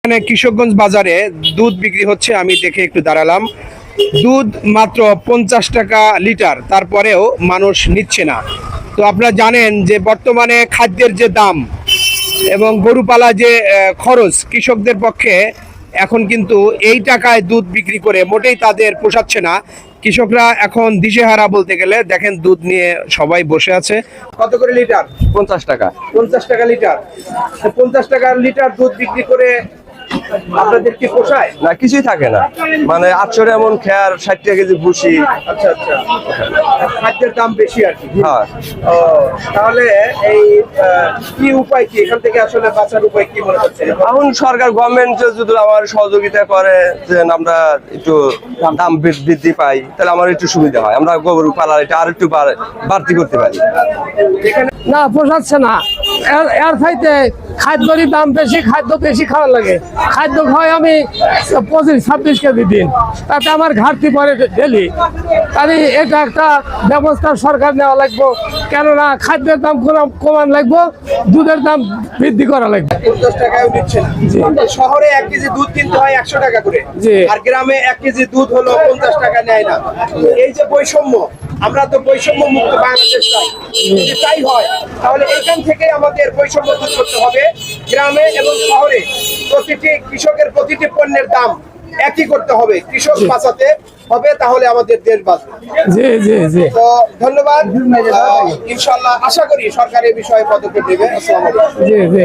এখানে কিশোরগঞ্জ বাজারে দুধ বিক্রি হচ্ছে, আমি দেখে একটু দাঁড়ালাম। দুধ মাত্র 50 টাকা লিটার, তারপরেও মানুষ নিচ্ছে না। তো আপনারা জানেন যে বর্তমানে খাদ্যের যে দাম এবং গরুপালা যে খরচ, কৃষকদের পক্ষে এখন কিন্তু এই টাকায় দুধ বিক্রি করে মোটেই তাদের পোষাচ্ছে না। কৃষকরা এখন দিশেহারা বলতে গেলে। দেখেন দুধ নিয়ে সবাই বসে আছে। কত করে লিটার? 50 টাকা। 50 টাকা লিটার। 50 টাকা লিটার দুধ বিক্রি করে আপনাদের কি পোষায়? না, কিছুই থাকে না। মানে 800 এমন খেয়ার, 60 টাকা কেজি ভুসি। আচ্ছা আচ্ছা, খাদ্যের দাম বেশি আর কি। হ্যাঁ। ও, তাহলে এই কি উপায়, কি এখান থেকে আসলে বাঁচার উপায় কি মনে হচ্ছে? এখন সরকার গভর্নমেন্ট যদি আমার সহযোগিতা করে যে আমরা একটু দাম বৃদ্ধি পাই, তাহলে আমার একটু সুবিধা হয়, আমরা গরু পালার এটা আর একটু বাড়তি করতে পারি। না, পোষাচ্ছে না। এর ফাইতে খাদ্যের দাম বেশি, খাদ্য বেশি খাওয়ার লাগে। খাদ্য খাওয়াই আমি 25-26 কেজি দিন, তাতে আমার ঘাটতি পড়ে ডেলি। তাহলে এটা একটা ব্যবস্থা সরকার নেওয়া লাগবে, কেননা খাদ্যের দাম কমান লাগবে, দুধের দাম বৃদ্ধি করা লাগবে। 50 টাকাও দিচ্ছে না। শহরে 1 কেজি দুধ কিনতে হয় 100 টাকা করে, জি। আর গ্রামে 1 কেজি দুধ হলো 50 টাকা নেয় না। এই যে বৈষম্য, আমরা তো বৈষম্য মুক্ত বাংলাদেশ চাই। যদি তাই হয় তাহলে এখান থেকে আমাদের বৈষম্য দূর করতে হবে। গ্রামে এবং শহরে প্রতিটি কৃষকের প্রতিটি পণ্যের দাম একই করতে হবে, কৃষক বাঁচাতে হবে, তাহলে আমাদের দেশ বাঁচবে। জি জি জি। তো ধন্যবাদ। ইনশাআল্লাহ আশা করি সরকার এই বিষয়ে পদক্ষেপ নেবে। আসসালামু আলাইকুম। জি জি।